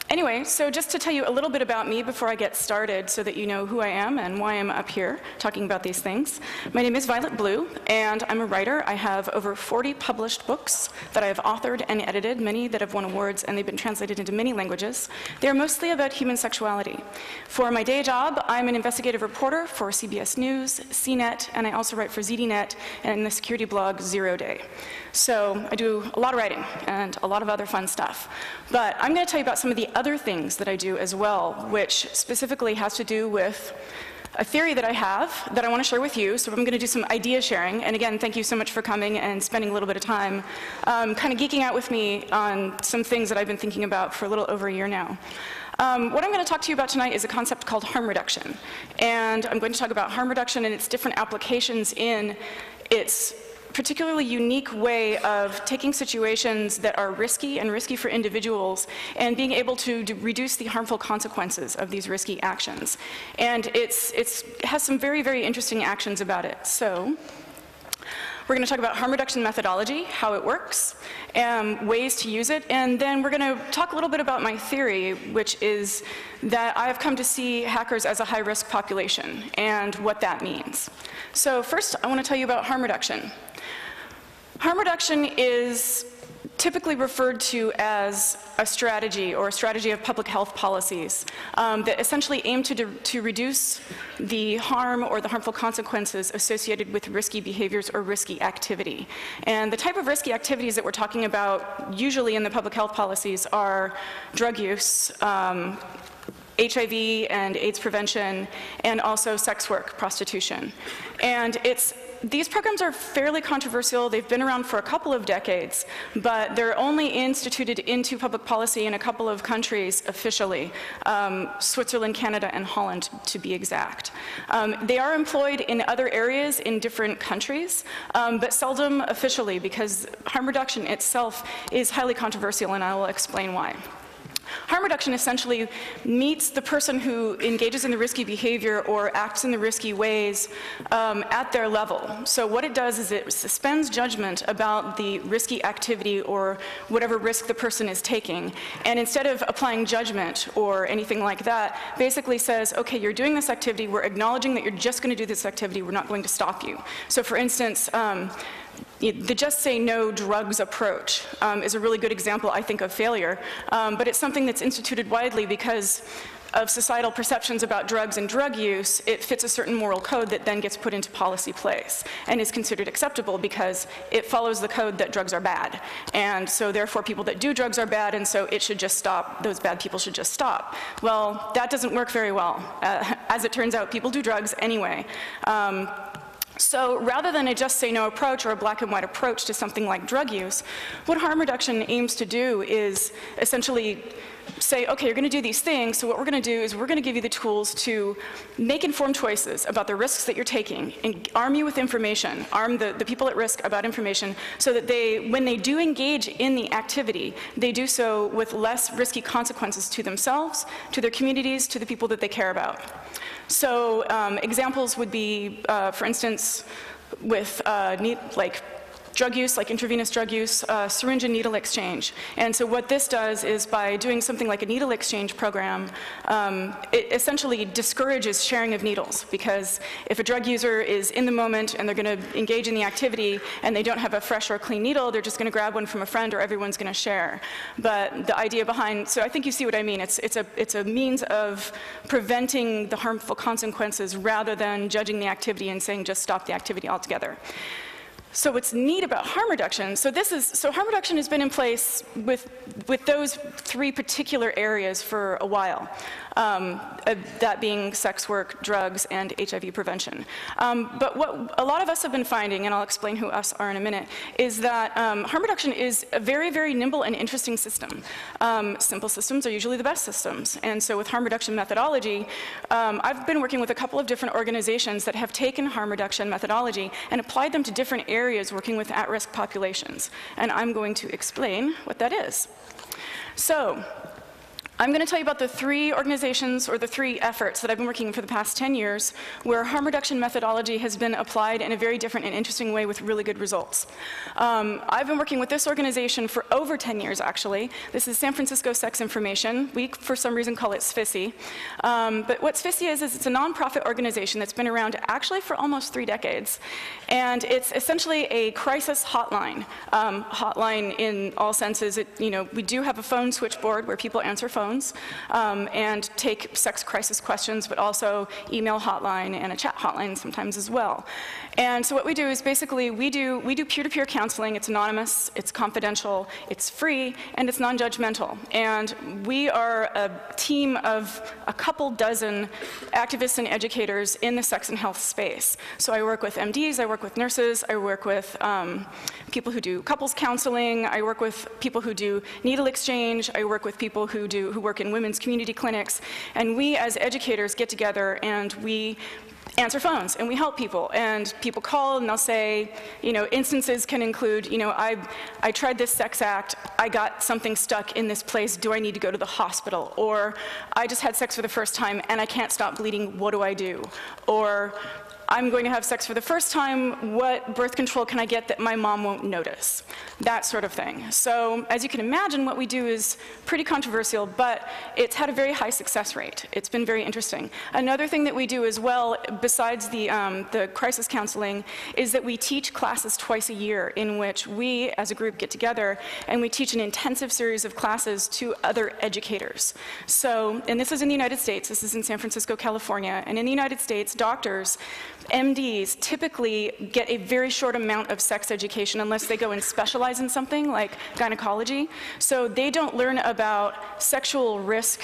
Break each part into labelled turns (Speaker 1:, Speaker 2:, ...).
Speaker 1: Anyway, so just to tell you a little bit about me before I get started so that you know who I am and why I'm up here talking about these things. My name is Violet Blue, and I'm a writer. I have over 40 published books that I have authored and edited, many that have won awards, and they've been translated into many languages. They're mostly about human sexuality. For my day job, I'm an investigative reporter for CBS News, CNET, and I also write for ZDNet and the security blog 0 Day. So I do a lot of writing and a lot of other fun stuff. But I'm going to tell you about some of the other things that I do as well, which specifically has to do with a theory that I have that I want to share with you. So I'm going to do some idea sharing. And again, thank you so much for coming and spending a little bit of time kind of geeking out with me on some things that I've been thinking about for a little over a year now. What I'm going to talk to you about tonight is a concept called harm reduction. And I'm going to talk about harm reduction and its different applications in its particularly unique way of taking situations that are risky and risky for individuals and being able to reduce the harmful consequences of these risky actions. And it has some very, very interesting actions about it. So we're going to talk about harm reduction methodology, how it works, ways to use it, and then we're going to talk a little bit about my theory, which is that I've come to see hackers as a high-risk population and what that means. So first, I want to tell you about harm reduction. Harm reduction is typically referred to as a strategy or a strategy of public health policies that essentially aim to reduce the harm or the harmful consequences associated with risky behaviors or risky activity. And the type of risky activities that we're talking about usually in the public health policies are drug use, HIV and AIDS prevention, and also sex work, prostitution. And these programs are fairly controversial. They've been around for a couple of decades, but they're only instituted into public policy in a couple of countries officially, Switzerland, Canada, and Holland, to be exact. They are employed in other areas in different countries, but seldom officially, because harm reduction itself is highly controversial, and I will explain why. Harm reduction essentially meets the person who engages in the risky behavior or acts in the risky ways at their level. So what it does is it suspends judgment about the risky activity or whatever risk the person is taking. And instead of applying judgment or anything like that, basically says, okay, you're doing this activity, we're acknowledging that you're just going to do this activity, we're not going to stop you. So for instance, the just say no drugs approach is a really good example, I think, of failure. But it's something that's instituted widely because of societal perceptions about drugs and drug use. It fits a certain moral code that then gets put into policy place and is considered acceptable because it follows the code that drugs are bad. And so therefore people that do drugs are bad, and so it should just stop. Those bad people should just stop. Well, that doesn't work very well. As it turns out, people do drugs anyway. So rather than a just say no approach or a black and white approach to something like drug use, what harm reduction aims to do is essentially say, okay, you're going to do these things, so what we're going to do is we're going to give you the tools to make informed choices about the risks that you're taking and arm you with information, arm the people at risk about information so that when they do engage in the activity, they do so with less risky consequences to themselves, to their communities, to the people that they care about. So examples would be, for instance, with like drug use, like intravenous drug use, syringe and needle exchange. And so what this does is by doing something like a needle exchange program, it essentially discourages sharing of needles, because if a drug user is in the moment and they're going to engage in the activity and they don't have a fresh or clean needle, they're just going to grab one from a friend or everyone's going to share. But the idea behind, so I think you see what I mean. It's a means of preventing the harmful consequences rather than judging the activity and saying just stop the activity altogether. So what's neat about harm reduction, so harm reduction has been in place with those three particular areas for a while, that being sex work, drugs, and HIV prevention. But what a lot of us have been finding, and I'll explain who us are in a minute, is that harm reduction is a very, very nimble and interesting system. Simple systems are usually the best systems. And so with harm reduction methodology, I've been working with a couple of different organizations that have taken harm reduction methodology and applied them to different areas working with at-risk populations. And I'm going to explain what that is. So I'm going to tell you about the 3 organizations or the 3 efforts that I've been working in for the past 10 years where harm reduction methodology has been applied in a very different and interesting way with really good results. I've been working with this organization for over 10 years, actually. This is San Francisco Sex Information. We, for some reason, call it SFISI. But what SFISI is it's a nonprofit organization that's been around actually for almost 3 decades. And it's essentially a crisis hotline. Hotline in all senses. We do have a phone switchboard where people answer phones and take sex crisis questions, but also email hotline and a chat hotline sometimes as well. And so what we do is basically we do peer-to-peer counseling. It's anonymous, it's confidential, it's free, and it's non-judgmental. And we are a team of a couple dozen activists and educators in the sex and health space. So I work with MDs, I work with nurses, I work with people who do couples counseling, I work with people who do needle exchange, I work with people who work in women's community clinics, and we as educators get together and we answer phones and we help people, and people call and they'll say, instances can include, I tried this sex act, I got something stuck in this place, do I need to go to the hospital? Or I just had sex for the first time and I can't stop bleeding, what do I do? Or I'm going to have sex for the first time, what birth control can I get that my mom won't notice? That sort of thing. So as you can imagine, what we do is pretty controversial, but it's had a very high success rate. It's been very interesting. Another thing that we do as well, besides the crisis counseling, is that we teach classes twice a year in which we, as a group, get together and we teach an intensive series of classes to other educators. So, and this is in the United States, this is in San Francisco, California, and in the United States, doctors, MDs typically get a very short amount of sex education unless they go and specialize in something like gynecology. So they don't learn about sexual risk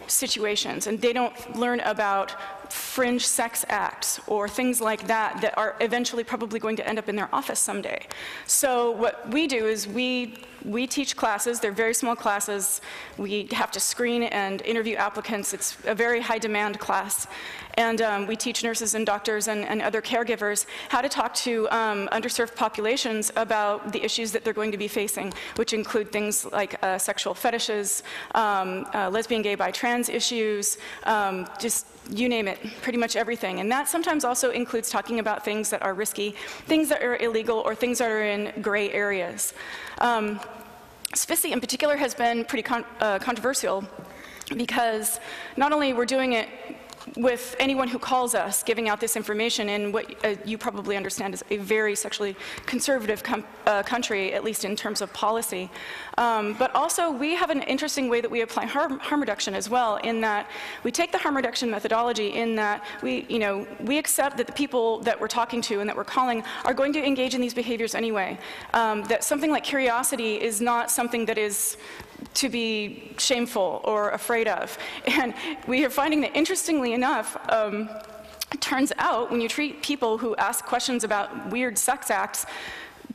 Speaker 1: situations, and they don't learn about fringe sex acts or things like that that are eventually probably going to end up in their office someday. So what we do is we teach classes. They're very small classes. We have to screen and interview applicants. It's a very high demand class. And we teach nurses and doctors and other caregivers how to talk to underserved populations about the issues that they're going to be facing, which include things like sexual fetishes, lesbian, gay, bi, trans issues, just you name it, pretty much everything. And that sometimes also includes talking about things that are risky, things that are illegal, or things that are in gray areas. SFISI in particular has been pretty controversial because not only we're doing it with anyone who calls us, giving out this information in what you probably understand is a very sexually conservative country, at least in terms of policy. But also, we have an interesting way that we apply harm reduction as well, in that we take the harm reduction methodology in that we accept that the people that we're talking to and that we're calling are going to engage in these behaviors anyway. That something like curiosity is not something that is to be shameful or afraid of. And we are finding that, interestingly enough, it turns out when you treat people who ask questions about weird sex acts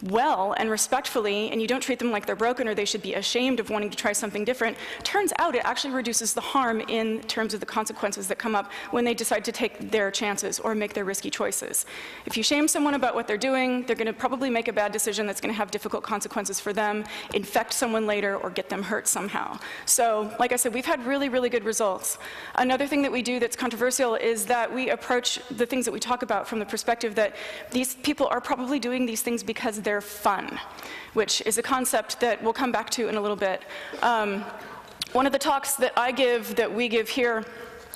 Speaker 1: well and respectfully, and you don't treat them like they're broken or they should be ashamed of wanting to try something different, turns out it actually reduces the harm in terms of the consequences that come up when they decide to take their chances or make their risky choices. If you shame someone about what they're doing, they're going to probably make a bad decision that's going to have difficult consequences for them, infect someone later, or get them hurt somehow. So, like I said, we've had really, really good results. Another thing that we do that's controversial is that we approach the things that we talk about from the perspective that these people are probably doing these things because they're fun, which is a concept that we'll come back to in a little bit. One of the talks that I give, that we give here,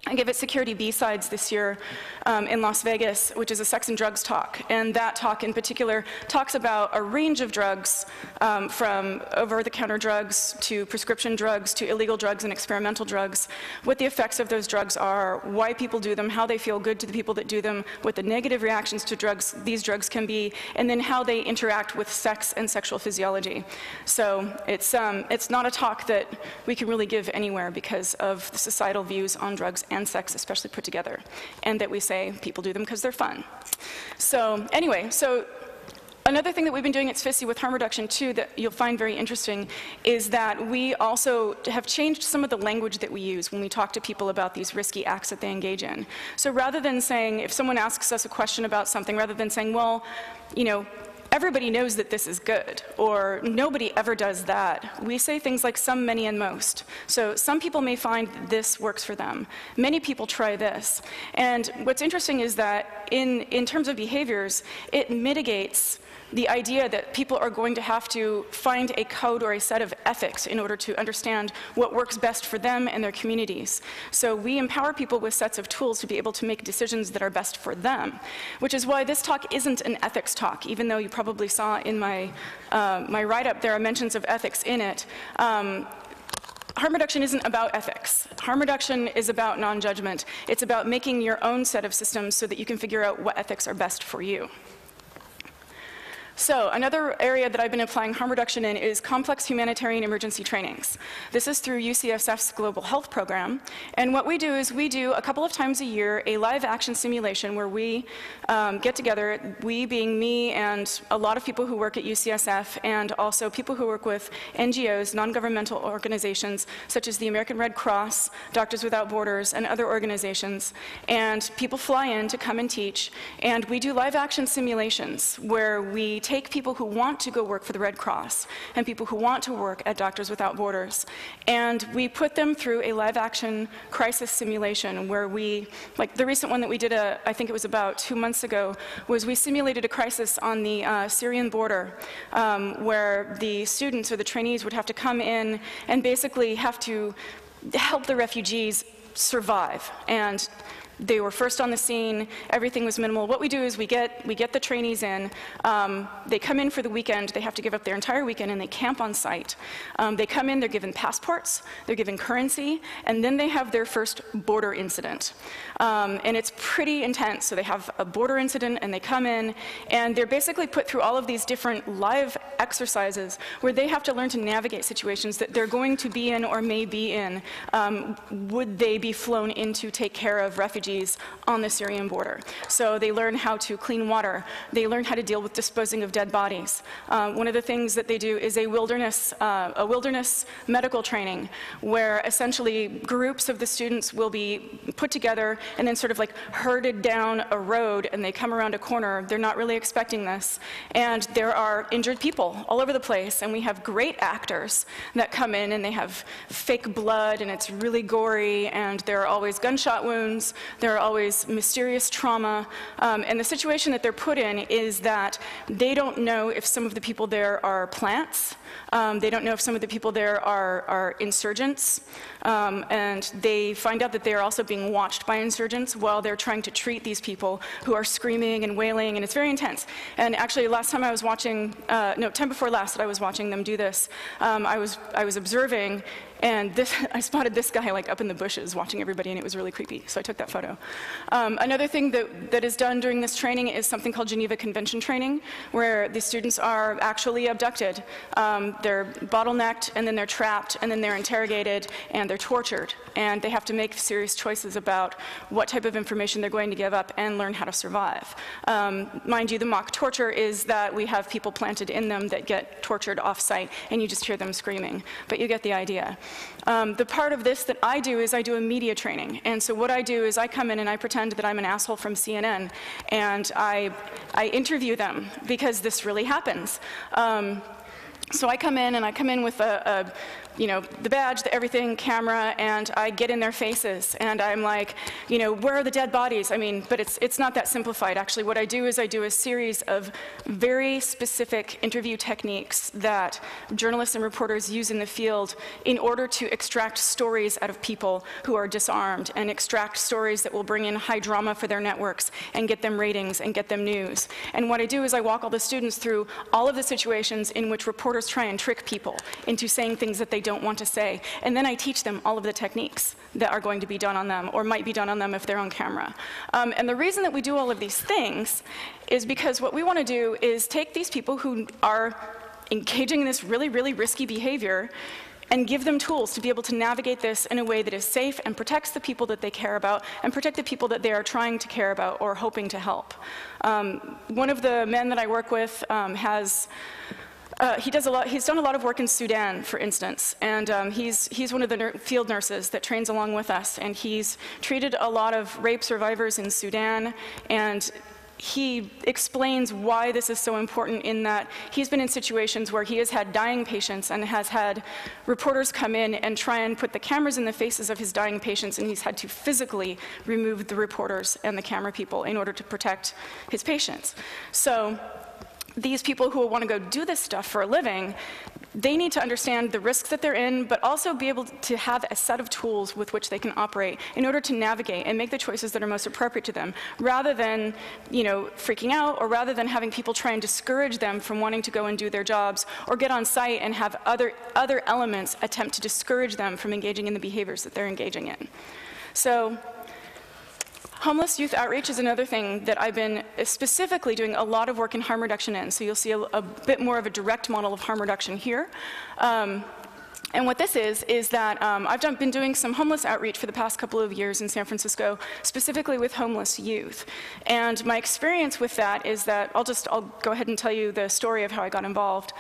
Speaker 1: I give at Security B-Sides this year in Las Vegas, which is a sex and drugs talk. And that talk in particular talks about a range of drugs, from over-the-counter drugs to prescription drugs to illegal drugs and experimental drugs, what the effects of those drugs are, why people do them, how they feel good to the people that do them, what the negative reactions to these drugs can be, and then how they interact with sex and sexual physiology. So it's not a talk that we can really give anywhere because of the societal views on drugs and sex, especially put together, and that we say people do them because they're fun. So anyway, so another thing that we've been doing at SFISI with harm reduction too that you'll find very interesting is that we also have changed some of the language that we use when we talk to people about these risky acts that they engage in. So rather than saying, if someone asks us a question about something, rather than saying, well, everybody knows that this is good, or nobody ever does that. We say things like some, many, and most. So some people may find that this works for them. Many people try this. And what's interesting is that in terms of behaviors, it mitigates the idea that people are going to have to find a code or a set of ethics in order to understand what works best for them and their communities. So we empower people with sets of tools to be able to make decisions that are best for them, which is why this talk isn't an ethics talk, even though you probably saw in my write-up there are mentions of ethics in it. Harm reduction isn't about ethics. Harm reduction is about non-judgment. It's about making your own set of systems so that you can figure out what ethics are best for you. So another area that I've been applying harm reduction in is complex humanitarian emergency trainings. This is through UCSF's Global Health Program. And what we do is we do a couple of times a year a live action simulation where we get together, we being me and a lot of people who work at UCSF and also people who work with NGOs, non-governmental organizations such as the American Red Cross, Doctors Without Borders, and other organizations. And people fly in to come and teach. And we do live action simulations where we take people who want to go work for the Red Cross and people who want to work at Doctors Without Borders, and we put them through a live-action crisis simulation where we, like the recent one that we did, I think it was about 2 months ago, was we simulated a crisis on the Syrian border where the students or the trainees would have to come in and basically have to help the refugees survive. And they were first on the scene, everything was minimal. What we do is we get the trainees in, they come in for the weekend, they have to give up their entire weekend and they camp on site. They come in, they're given passports, they're given currency, and then they have their first border incident. And it's pretty intense. So they have a border incident and they come in and they're basically put through all of these different live exercises where they have to learn to navigate situations that they're going to be in or may be in. Would they be flown in to take care of refugees on the Syrian border? So they learn how to clean water. They learn how to deal with disposing of dead bodies. One of the things that they do is a wilderness medical training where essentially groups of the students will be put together and then sort of like herded down a road, and they come around a corner. They're not really expecting this. And there are injured people all over the place, and we have great actors that come in and they have fake blood and it's really gory, and there are always gunshot wounds. There are always mysterious trauma, and the situation that they're put in is that they don't know if some of the people there are plants. They don't know if some of the people there are insurgents, and they find out that they are also being watched by insurgents while they're trying to treat these people who are screaming and wailing, and it's very intense. And actually, last time I was watching, time before last that I was watching them do this, I was observing, and I spotted this guy like up in the bushes watching everybody, and it was really creepy, so I took that photo. Another thing that is done during this training is something called Geneva Convention training, where the students are actually abducted. They're bottlenecked, and then they're trapped, and then they're interrogated, and they're tortured. And they have to make serious choices about what type of information they're going to give up and learn how to survive. Mind you, the mock torture is that we have people planted in them that get tortured off-site, and you just hear them screaming. But you get the idea. The part of this that I do is I do a media training. And so what I do is I come in and I pretend that I'm an asshole from CNN, and I interview them because this really happens. So I come in with the badge, the everything, camera, and I get in their faces, and I'm like, where are the dead bodies? I mean, but it's not that simplified. Actually, what I do is I do a series of very specific interview techniques that journalists and reporters use in the field in order to extract stories out of people who are disarmed and extract stories that will bring in high drama for their networks and get them ratings and get them news. And what I do is I walk all the students through all of the situations in which reporters try and trick people into saying things that they don't want to say. And then I teach them all of the techniques that are going to be done on them or might be done on them if they're on camera. And the reason that we do all of these things is because what we want to do is take these people who are engaging in this really, really risky behavior and give them tools to be able to navigate this in a way that is safe and protects the people that they care about and protect the people that they are trying to care about or hoping to help. One of the men that I work with he's done a lot of work in Sudan, for instance, and he's one of the field nurses that trains along with us, and he's treated a lot of rape survivors in Sudan, and he explains why this is so important in that he's been in situations where he has had dying patients and has had reporters come in and try and put the cameras in the faces of his dying patients, and he's had to physically remove the reporters and the camera people in order to protect his patients. So these people who want to go do this stuff for a living, they need to understand the risks that they're in, but also be able to have a set of tools with which they can operate in order to navigate and make the choices that are most appropriate to them, rather than, you know, freaking out, or rather than having people try and discourage them from wanting to go and do their jobs, or get on site and have other elements attempt to discourage them from engaging in the behaviors that they're engaging in. So homeless youth outreach is another thing that I've been specifically doing a lot of work in harm reduction in. So you'll see a bit more of a direct model of harm reduction here. And what this is that I've been doing some homeless outreach for the past couple of years in San Francisco, specifically with homeless youth. And my experience with that is that I'll go ahead and tell you the story of how I got involved.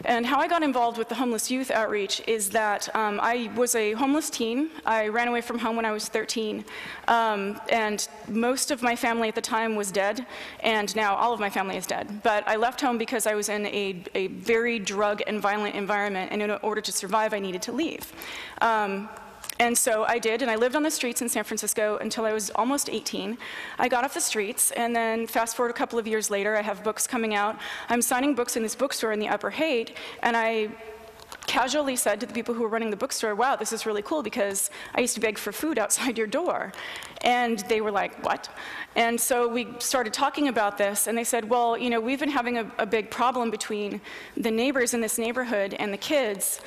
Speaker 1: And how I got involved with the homeless youth outreach is that I was a homeless teen. I ran away from home when I was 13. And most of my family at the time was dead, and now all of my family is dead. But I left home because I was in a very drug and violent environment, and in order to survive, I needed to leave. And so I did, and I lived on the streets in San Francisco until I was almost 18. I got off the streets, and then fast forward a couple of years later, I have books coming out. I'm signing books in this bookstore in the Upper Haight, and I casually said to the people who were running the bookstore, wow, this is really cool because I used to beg for food outside your door. And they were like, what? And so we started talking about this, and they said, well, you know, we've been having a big problem between the neighbors in this neighborhood and the kids,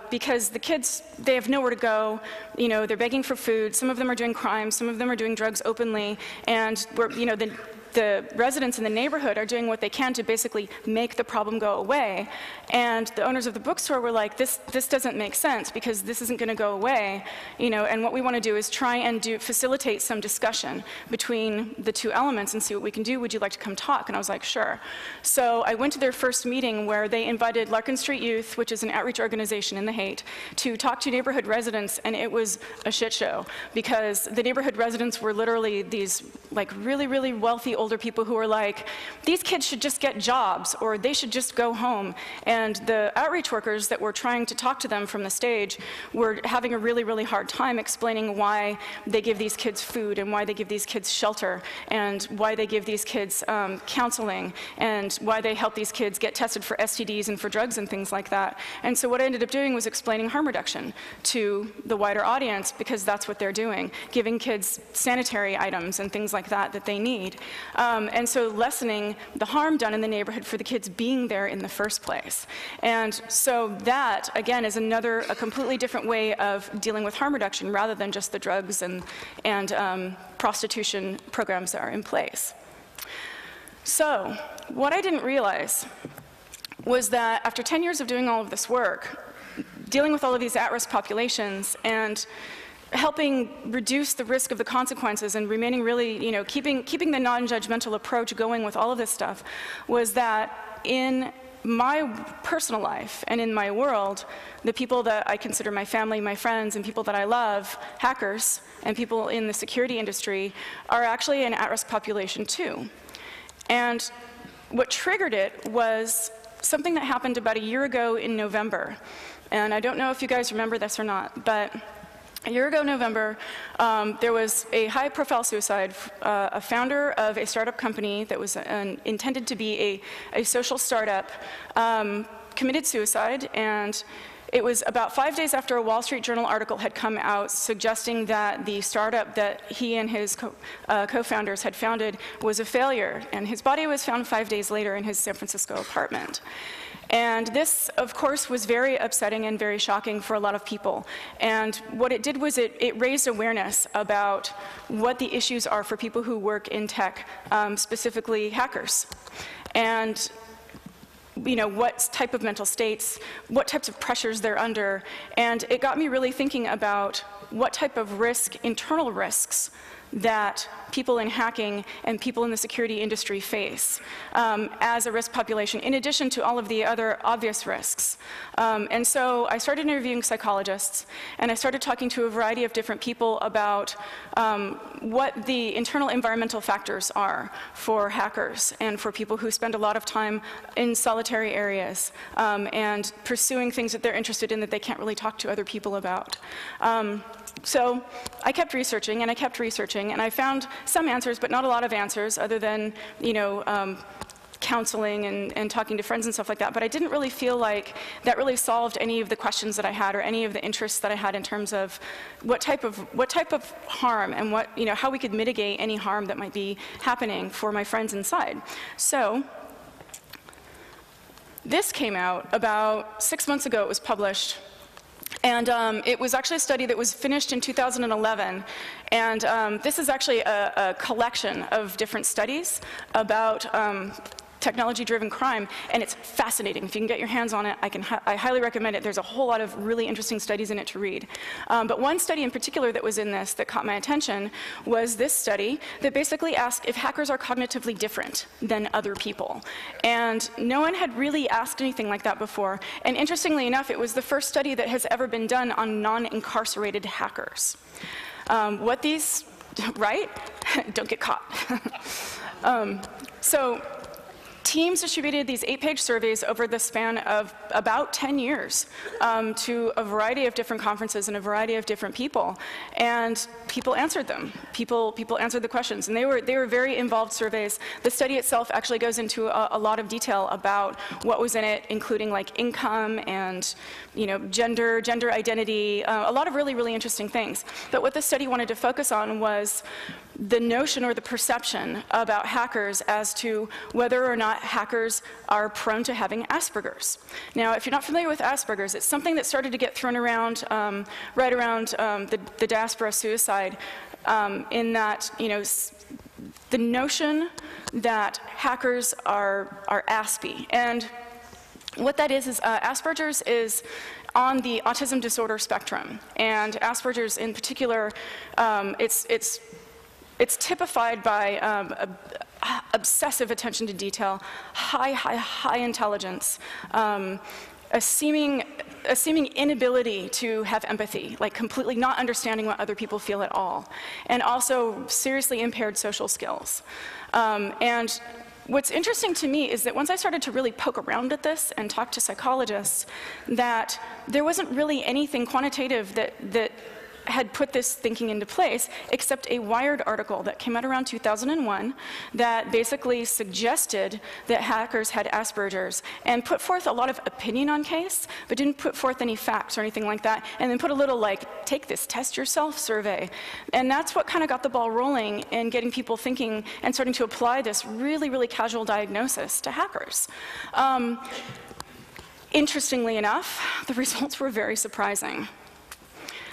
Speaker 1: because the kids, they have nowhere to go. You know, they're begging for food. Some of them are doing crimes. Some of them are doing drugs openly. And we're, you know, the residents in the neighborhood are doing what they can to basically make the problem go away. And the owners of the bookstore were like, this doesn't make sense because this isn't going to go away, you know, and what we want to do is try and facilitate some discussion between the two elements and see what we can do. Would you like to come talk? And I was like, sure. So I went to their first meeting where they invited Larkin Street Youth, which is an outreach organization in the Haight, to talk to neighborhood residents, and it was a shit show because the neighborhood residents were literally these like really, really wealthy older people who were like, these kids should just get jobs, or they should just go home. And the outreach workers that were trying to talk to them from the stage were having a really, really hard time explaining why they give these kids food, and why they give these kids shelter, and why they give these kids counseling, and why they help these kids get tested for STDs and for drugs and things like that. And so what I ended up doing was explaining harm reduction to the wider audience, because that's what they're doing, giving kids sanitary items and things like that that they need. And so lessening the harm done in the neighborhood for the kids being there in the first place. And so that, again, is a completely different way of dealing with harm reduction rather than just the drugs and prostitution programs that are in place. So what I didn't realize was that after 10 years of doing all of this work, dealing with all of these at-risk populations and helping reduce the risk of the consequences and remaining really, you know, keeping the non-judgmental approach going with all of this stuff, was that in my personal life and in my world, the people that I consider my family, my friends, and people that I love, hackers and people in the security industry, are actually an at-risk population too. And what triggered it was something that happened about a year ago in November. And I don't know if you guys remember this or not, but a year ago, November, there was a high-profile suicide. A founder of a startup company that was intended to be a social startup committed suicide, and it was about 5 days after a Wall Street Journal article had come out suggesting that the startup that he and his co-founders had founded was a failure, and his body was found 5 days later in his San Francisco apartment. And this, of course, was very upsetting and very shocking for a lot of people. And what it did was it raised awareness about what the issues are for people who work in tech, specifically hackers. And you know, what type of mental states, what types of pressures they're under. And it got me really thinking about what type of internal risks that people in hacking and people in the security industry face as a risk population, in addition to all of the other obvious risks. And so I started interviewing psychologists, and I started talking to a variety of different people about what the internal environmental factors are for hackers and for people who spend a lot of time in solitary areas and pursuing things that they're interested in that they can't really talk to other people about. So I kept researching, and I kept researching, and I found some answers, but not a lot of answers, other than, you know, counseling and talking to friends and stuff like that. But I didn't really feel like that really solved any of the questions that I had or any of the interests that I had in terms of what type of harm and what, you know, how we could mitigate any harm that might be happening for my friends inside. So this came out about 6 months ago. It was published. And it was actually a study that was finished in 2011. And this is actually a collection of different studies about technology-driven crime, and it's fascinating. If you can get your hands on it, I highly recommend it. There's a whole lot of really interesting studies in it to read. But one study in particular that was in this that caught my attention was this study that basically asked if hackers are cognitively different than other people. And no one had really asked anything like that before. And interestingly enough, it was the first study that has ever been done on non-incarcerated hackers. What these, right? Don't get caught. So teams distributed these 8-page surveys over the span of about 10 years to a variety of different conferences and a variety of different people. And people answered them. People answered the questions. And they were very involved surveys. The study itself actually goes into a lot of detail about what was in it, including like income and, you know, gender identity, a lot of really, really interesting things. But what the study wanted to focus on was the notion or the perception about hackers as to whether or not hackers are prone to having Asperger's. Now, if you're not familiar with Asperger's, it's something that started to get thrown around right around the diaspora suicide, in that, you know, the notion that hackers are aspy. And what that is Asperger's is on the autism disorder spectrum. And Asperger's in particular, it's typified by obsessive attention to detail, high intelligence, a seeming inability to have empathy, like completely not understanding what other people feel at all, and also seriously impaired social skills. And what's interesting to me is that once I started to really poke around at this and talk to psychologists, that there wasn't really anything quantitative that had put this thinking into place, except a Wired article that came out around 2001 that basically suggested that hackers had Asperger's and put forth a lot of opinion on case, but didn't put forth any facts or anything like that, and then put a little like, take this test yourself survey. And that's what kind of got the ball rolling in getting people thinking and starting to apply this really, really casual diagnosis to hackers. Interestingly enough, the results were very surprising.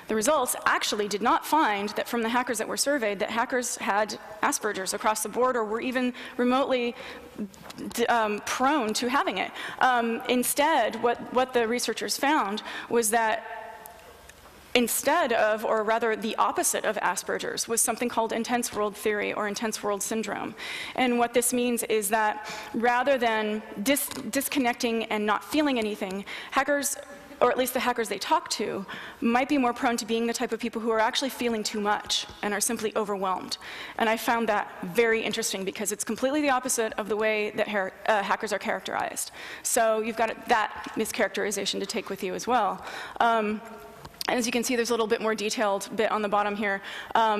Speaker 1: The results actually did not find that from the hackers that were surveyed that hackers had Asperger's across the board or were even remotely prone to having it. Instead, what the researchers found was that instead of, or rather the opposite of Asperger's, was something called intense world theory or intense world syndrome. And what this means is that rather than disconnecting and not feeling anything, hackers, or at least the hackers they talk to, might be more prone to being the type of people who are actually feeling too much and are simply overwhelmed. And I found that very interesting because it's completely the opposite of the way that hackers are characterized. So you've got that mischaracterization to take with you as well. As you can see, there's a little bit more detailed bit on the bottom here.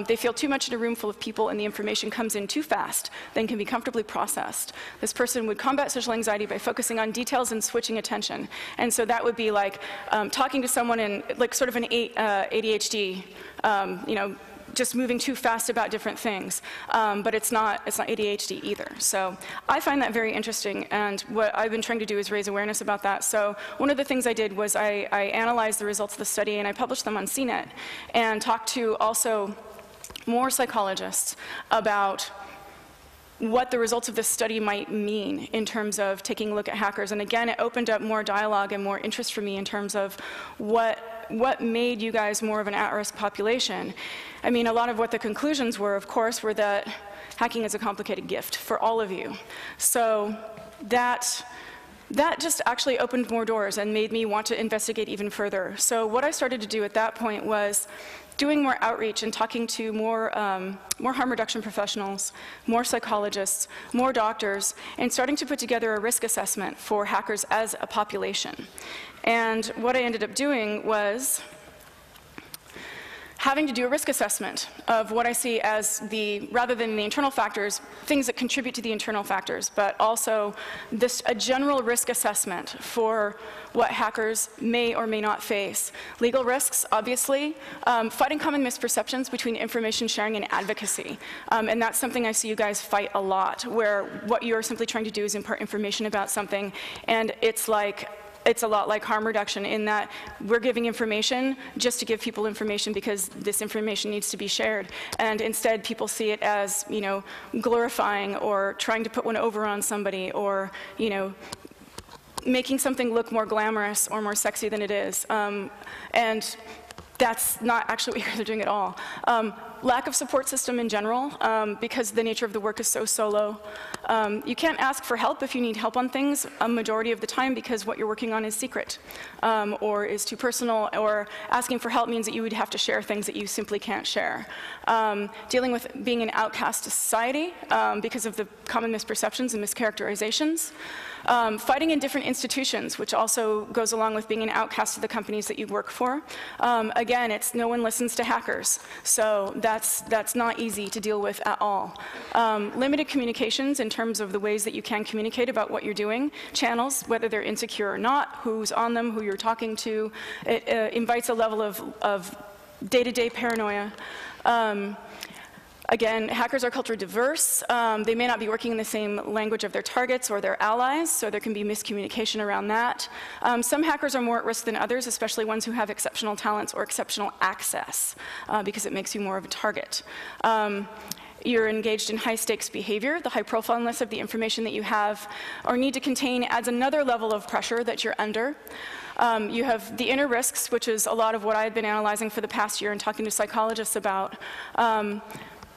Speaker 1: They feel too much in a room full of people and the information comes in too fast than can be comfortably processed. This person would combat social anxiety by focusing on details and switching attention. And so that would be like talking to someone in like sort of an ADHD, you know, just moving too fast about different things, but it's not ADHD either. So I find that very interesting, and what I've been trying to do is raise awareness about that. So one of the things I did was I analyzed the results of the study and I published them on CNET and talked to also more psychologists about what the results of this study might mean in terms of taking a look at hackers. And again, it opened up more dialogue and more interest for me in terms of what what made you guys more of an at-risk population? I mean, a lot of what the conclusions were, of course, were that hacking is a complicated gift for all of you. So that just actually opened more doors and made me want to investigate even further. So what I started to do at that point was doing more outreach and talking to more harm reduction professionals, more psychologists, more doctors, and starting to put together a risk assessment for hackers as a population. And what I ended up doing was having to do a risk assessment of what I see as rather than the internal factors, things that contribute to the internal factors, but also a general risk assessment for what hackers may or may not face. Legal risks, obviously, fighting common misperceptions between information sharing and advocacy. And that's something I see you guys fight a lot, where what you're simply trying to do is impart information about something, and it's a lot like harm reduction in that we're giving information just to give people information because this information needs to be shared. And instead, people see it as, glorifying or trying to put one over on somebody or, making something look more glamorous or more sexy than it is. And that's not actually what you guys are doing at all. Lack of support system in general, because the nature of the work is so solo. You can't ask for help if you need help on things a majority of the time because what you're working on is secret or is too personal, or asking for help means that you would have to share things that you simply can't share. Dealing with being an outcast to society because of the common misperceptions and mischaracterizations. Fighting in different institutions, which also goes along with being an outcast to the companies that you work for. Again, it's no one listens to hackers, so that's not easy to deal with at all. Limited communications in terms of the ways that you can communicate about what you're doing. Channels, whether they're insecure or not, who's on them, who you're talking to. It invites a level of day-to-day paranoia. Again, hackers are culturally diverse. They may not be working in the same language of their targets or their allies, so there can be miscommunication around that. Some hackers are more at risk than others, especially ones who have exceptional talents or exceptional access, because it makes you more of a target. You're engaged in high-stakes behavior. The high profileness of the information that you have or need to contain adds another level of pressure that you're under. You have the inner risks, which is a lot of what I've been analyzing for the past year and talking to psychologists about.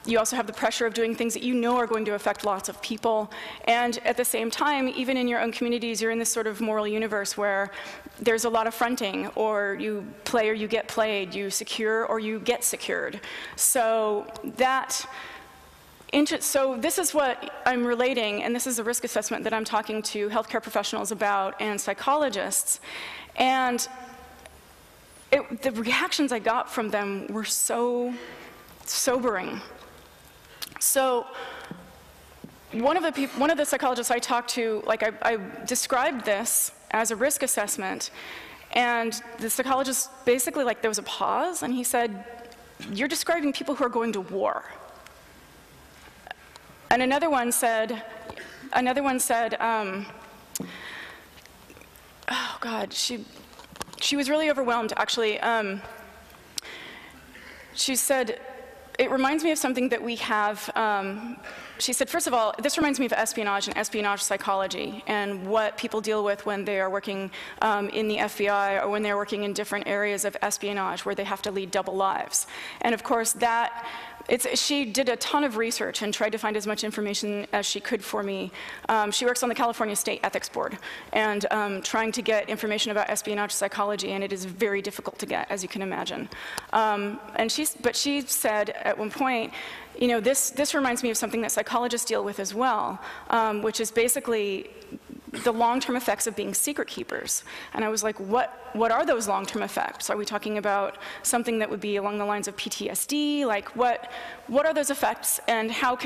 Speaker 1: You also have the pressure of doing things that you know are going to affect lots of people. And at the same time, even in your own communities, you're in this sort of moral universe where there's a lot of fronting, or you play or you get played, you secure or you get secured. So this is what I'm relating, and this is a risk assessment that I'm talking to healthcare professionals about and psychologists. And the reactions I got from them were so sobering. So one of the psychologists I talked to, I described this as a risk assessment, and the psychologist basically, there was a pause, and he said, "You're describing people who are going to war." And another one said, oh God, she was really overwhelmed, actually. She said, "It reminds me of something that we have," she said, "First of all, this reminds me of espionage and espionage psychology and what people deal with when they are working in the FBI or when they're working in different areas of espionage where they have to lead double lives." And of course, she did a ton of research and tried to find as much information as she could for me. She works on the California State Ethics Board and trying to get information about espionage psychology, and it is very difficult to get, as you can imagine. But she said at one point, this reminds me of something that psychologists deal with as well, which is basically the long-term effects of being secret keepers. And I was like, what are those long-term effects? Are we talking about something that would be along the lines of PTSD? What are those effects, and how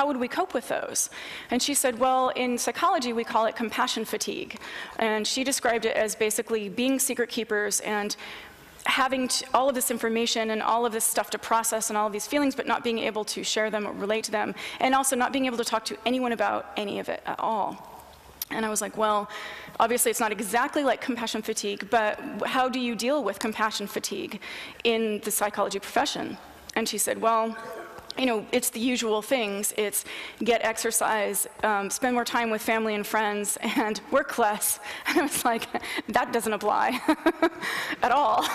Speaker 1: would we cope with those? And she said, well, in psychology, we call it compassion fatigue. And she described it as basically being secret keepers and having all of this information and all of this stuff to process and all of these feelings, but not being able to share them or relate to them, and also not being able to talk to anyone about any of it at all. And I was like, well, obviously it's not exactly like compassion fatigue, but how do you deal with compassion fatigue in the psychology profession? And she said, well, it's the usual things. It's get exercise, spend more time with family and friends, and work less. And I was like, that doesn't apply at all.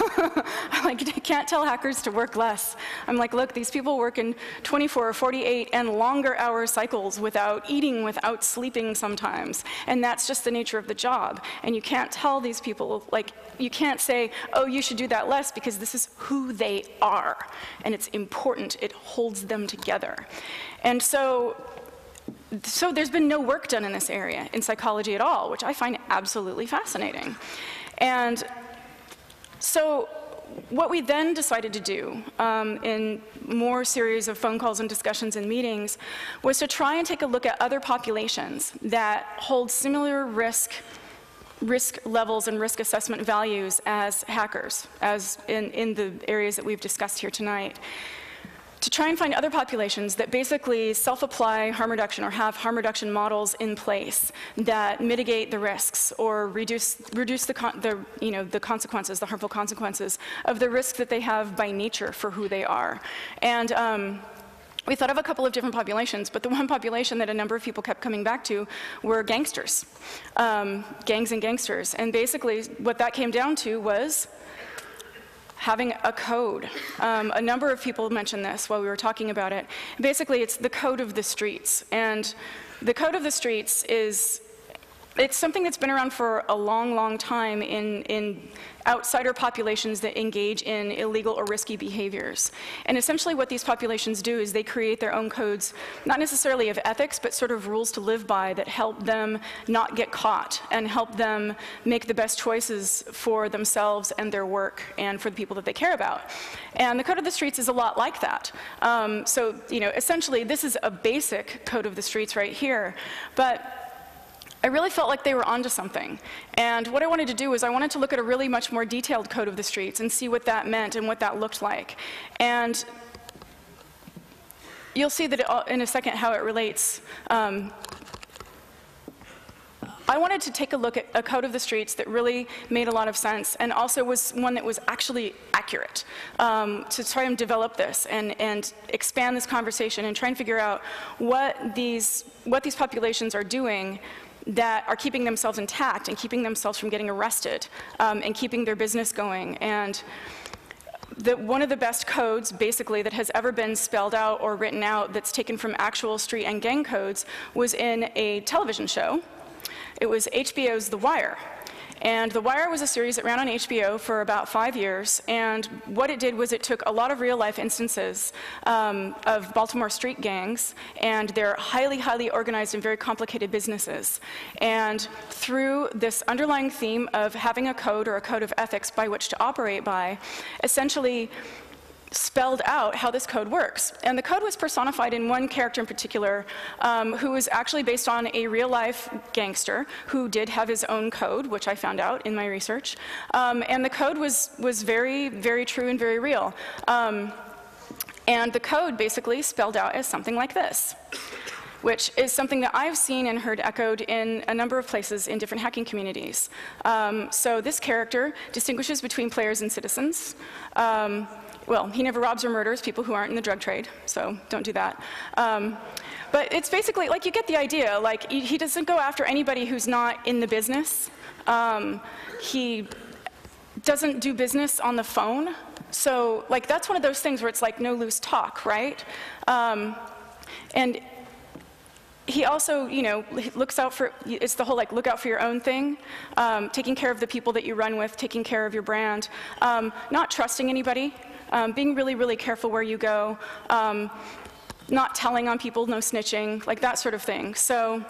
Speaker 1: I'm like, I can't tell hackers to work less. I'm like, look, these people work in 24 or 48 and longer hour cycles without eating, without sleeping sometimes. And that's just the nature of the job. And you can't tell these people, like, you can't say, oh, you should do that less, because this is who they are. And it's important. It holds them together. And so there's been no work done in this area in psychology at all, which I find absolutely fascinating. And so what we then decided to do in more series of phone calls and discussions and meetings was to try and take a look at other populations that hold similar risk levels and risk assessment values as hackers, as in the areas that we've discussed here tonight, to try and find other populations that basically self-apply harm reduction or have harm reduction models in place that mitigate the risks or reduce the consequences, the harmful consequences of the risk that they have by nature for who they are. And we thought of a couple of different populations, but the one population that a number of people kept coming back to were gangsters, gangs and gangsters. And basically what that came down to was having a code. A number of people mentioned this while we were talking about it. Basically, it's the code of the streets. And the code of the streets it's something that's been around for a long, long time in outsider populations that engage in illegal or risky behaviors. And essentially what these populations do is they create their own codes, not necessarily of ethics, but sort of rules to live by that help them not get caught and help them make the best choices for themselves and their work and for the people that they care about. And the code of the streets is a lot like that. So, essentially this is a basic code of the streets right here, but I really felt like they were onto something. And what I wanted to do is I wanted to look at a really much more detailed code of the streets and see what that meant and what that looked like. And you'll see that in a second how it relates. I wanted to take a look at a code of the streets that really made a lot of sense and also was one that was actually accurate, to try and develop this and expand this conversation and try and figure out what these populations are doing that are keeping themselves intact and keeping themselves from getting arrested and keeping their business going. And one of the best codes, basically, that has ever been spelled out or written out that's taken from actual street and gang codes was in a television show. It was HBO's The Wire. And The Wire was a series that ran on HBO for about 5 years, and what it did was it took a lot of real-life instances of Baltimore street gangs and their highly, highly organized and very complicated businesses. And through this underlying theme of having a code or a code of ethics by which to operate by, essentially spelled out how this code works. And the code was personified in one character in particular who was actually based on a real-life gangster who did have his own code, which I found out in my research. And the code was very, very true and very real. And the code basically spelled out as something like this, which is something that I've seen and heard echoed in a number of places in different hacking communities. So this character distinguishes between players and citizens. Well, he never robs or murders people who aren't in the drug trade, so don't do that. But it's basically, like, you get the idea. Like, he doesn't go after anybody who's not in the business. He doesn't do business on the phone. So, like, that's one of those things where it's like no loose talk, right? And he also, looks out for, it's the whole, like, look out for your own thing, taking care of the people that you run with, taking care of your brand, not trusting anybody, being really, really careful where you go, not telling on people, no snitching, like that sort of thing. So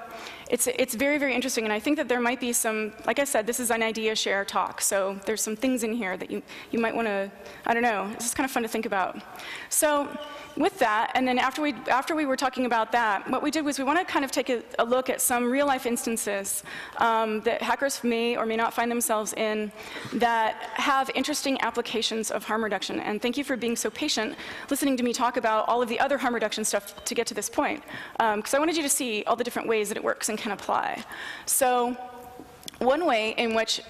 Speaker 1: it's very, very interesting, and I think that there might be some, like I said, this is an idea share talk, so there's some things in here that you might want to, I don't know, it's just kind of fun to think about. So with that, and then after we were talking about that, what we did was we want to kind of take a look at some real-life instances that hackers may or may not find themselves in that have interesting applications of harm reduction. And thank you for being so patient, listening to me talk about all of the other harm reduction stuff to get to this point, because I wanted you to see all the different ways that it works and can apply. So one way in which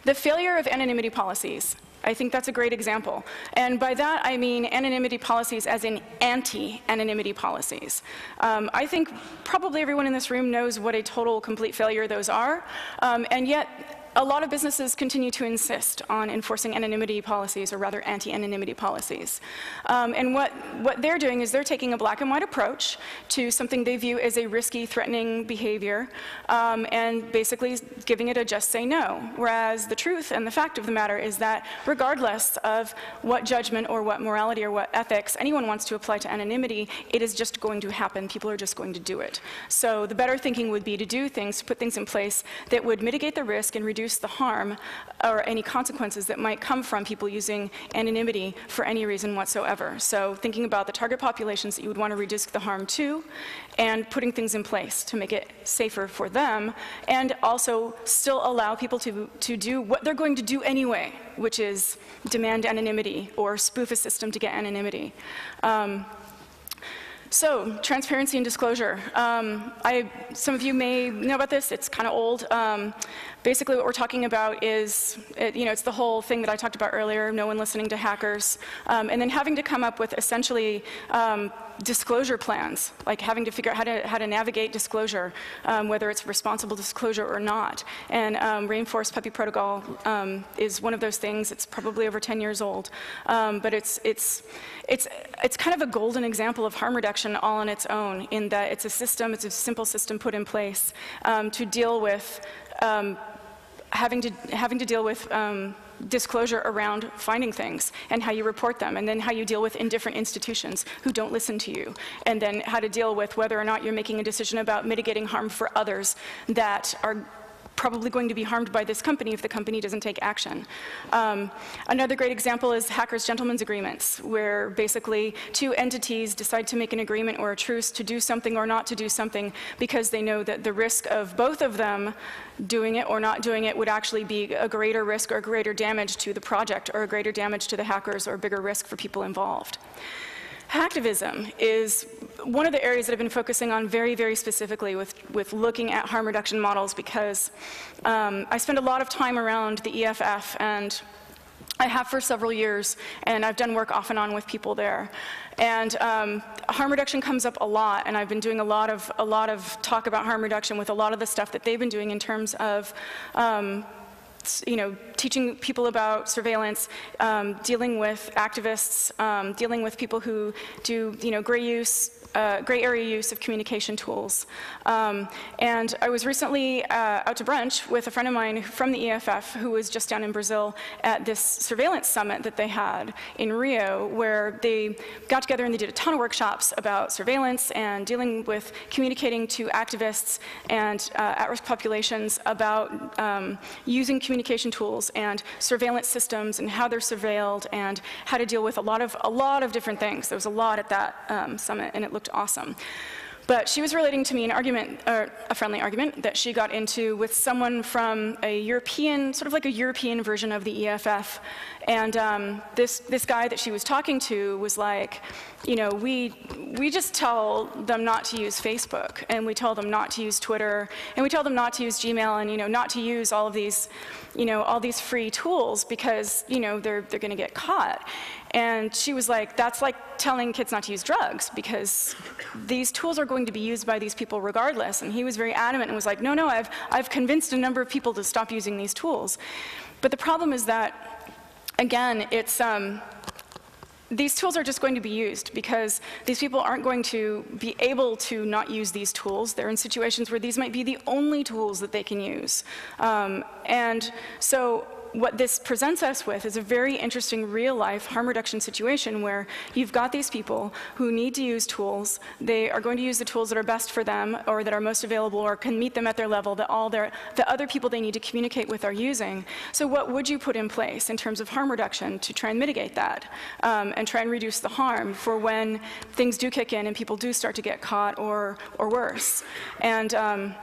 Speaker 1: the failure of anonymity policies I think that's a great example. And by that, I mean anonymity policies as in anti-anonymity policies. I think probably everyone in this room knows what a total, complete failure those are, and yet a lot of businesses continue to insist on enforcing anonymity policies, or rather anti-anonymity policies. And what they're doing is they're taking a black and white approach to something they view as a risky, threatening behavior, and basically giving it a just say no. Whereas the truth and the fact of the matter is that regardless of what judgment or what morality or what ethics anyone wants to apply to anonymity, it is just going to happen. People are just going to do it. So the better thinking would be to do things, to put things in place that would mitigate the risk and reduce the harm or any consequences that might come from people using anonymity for any reason whatsoever. So thinking about the target populations that you would want to reduce the harm to, and putting things in place to make it safer for them, and also still allow people to do what they're going to do anyway, which is demand anonymity or spoof a system to get anonymity. So, transparency and disclosure. Some of you may know about this. It's kind of old. Basically, what we're talking about is, it's the whole thing that I talked about earlier, no one listening to hackers, and then having to come up with essentially disclosure plans, like having to figure out how to navigate disclosure, whether it's responsible disclosure or not. And Reinforced Puppy Protocol is one of those things. It's probably over 10 years old, but it's kind of a golden example of harm reduction all on its own, in that it's a system, it's a simple system put in place to deal with having to deal with disclosure around finding things and how you report them, and then how you deal with indifferent institutions who don't listen to you, and then how to deal with whether or not you're making a decision about mitigating harm for others that are probably going to be harmed by this company if the company doesn't take action. Another great example is hackers' gentlemen's agreements, where basically two entities decide to make an agreement or a truce to do something or not to do something because they know that the risk of both of them doing it or not doing it would actually be a greater risk or greater damage to the project, or a greater damage to the hackers, or a bigger risk for people involved. Hacktivism is one of the areas that I've been focusing on very, very specifically with looking at harm reduction models, because I spend a lot of time around the EFF, and I have for several years, and I've done work off and on with people there. And harm reduction comes up a lot, and I've been doing a lot of talk about harm reduction with a lot of the stuff that they've been doing in terms of teaching people about surveillance, dealing with activists, dealing with people who do, gray area use of communication tools. And I was recently out to brunch with a friend of mine from the EFF who was just down in Brazil at this surveillance summit that they had in Rio, where they got together and they did a ton of workshops about surveillance and dealing with communicating to activists and at-risk populations about using communication tools and surveillance systems and how they're surveilled and how to deal with a lot of different things. There was a lot at that summit, and it looked awesome. But she was relating to me an argument, or a friendly argument, that she got into with someone from a European, sort of like a European version of the EFF. And this guy that she was talking to was like, we just tell them not to use Facebook, and we tell them not to use Twitter, and we tell them not to use Gmail, and not to use all of these, all these free tools because they're going to get caught. And she was like, that's like telling kids not to use drugs, because these tools are going to be used by these people regardless. And he was very adamant and was like, no, I've convinced a number of people to stop using these tools. But the problem is that, again, it's these tools are just going to be used because these people aren't going to be able to not use these tools. They're in situations where these might be the only tools that they can use. And so what this presents us with is a very interesting real-life harm reduction situation where you've got these people who need to use tools. They are going to use the tools that are best for them or that are most available or can meet them at their level that the other people they need to communicate with are using. So what would you put in place in terms of harm reduction to try and mitigate that and try and reduce the harm for when things do kick in and people do start to get caught or worse? And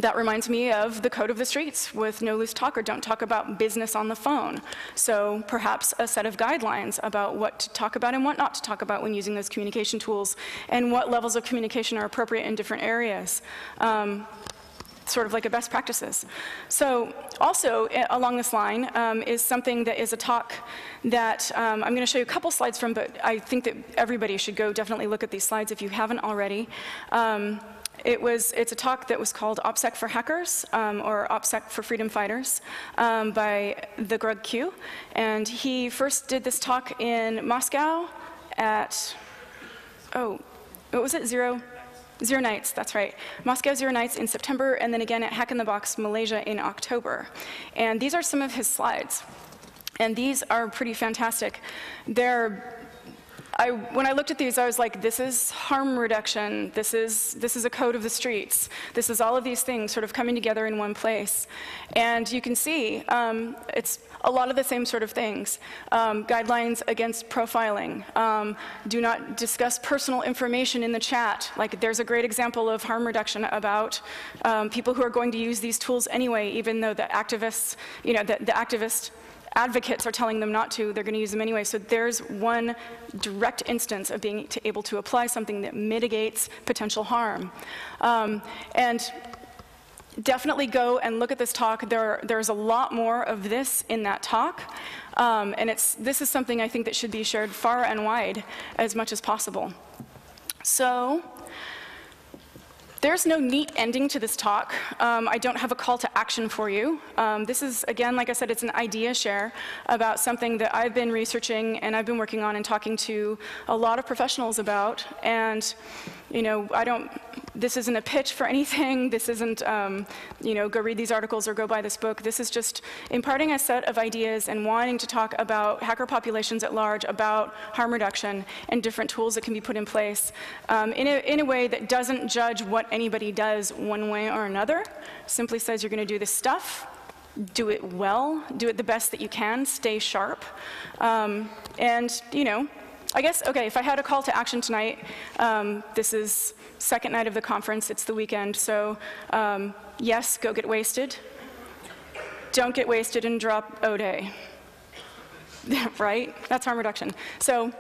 Speaker 1: that reminds me of the code of the streets with no loose talk or don't talk about business on the phone. So perhaps a set of guidelines about what to talk about and what not to talk about when using those communication tools, and what levels of communication are appropriate in different areas. sort of like a best practices. So also along this line is something that is a talk that I'm going to show you a couple slides from, but I think that everybody should go definitely look at these slides if you haven't already. It's a talk that was called OPSEC for Hackers, or OPSEC for Freedom Fighters, by the Greg Q. And he first did this talk in Moscow at, what was it, Zero Nights, that's right. Moscow Zero Nights in September, and then again at Hack in the Box Malaysia in October. And these are some of his slides. And these are pretty fantastic. When I looked at these, I was like, this is harm reduction. This is a code of the streets. This is all of these things sort of coming together in one place. And you can see it's a lot of the same sort of things. Guidelines against profiling. Do not discuss personal information in the chat. Like, there's a great example of harm reduction about people who are going to use these tools anyway, even though the activists, the activist advocates are telling them not to, they're going to use them anyway. So there's one direct instance of being able to apply something that mitigates potential harm. And definitely go and look at this talk. There's a lot more of this in that talk. And this is something I think that should be shared far and wide as much as possible. So there's no neat ending to this talk. I don't have a call to action for you. This is, again, like I said, it's an idea share about something that I've been researching and I've been working on and talking to a lot of professionals about. And, this isn't a pitch for anything. This isn't, go read these articles or go buy this book. This is just imparting a set of ideas and wanting to talk about hacker populations at large, about harm reduction and different tools that can be put in place in a way that doesn't judge what anybody does one way or another. Simply says you're going to do this stuff, do it well, do it the best that you can, stay sharp, I guess, okay, if I had a call to action tonight, this is second night of the conference, it's the weekend, so yes, go get wasted. Don't get wasted and drop O-Day, right? That's harm reduction. So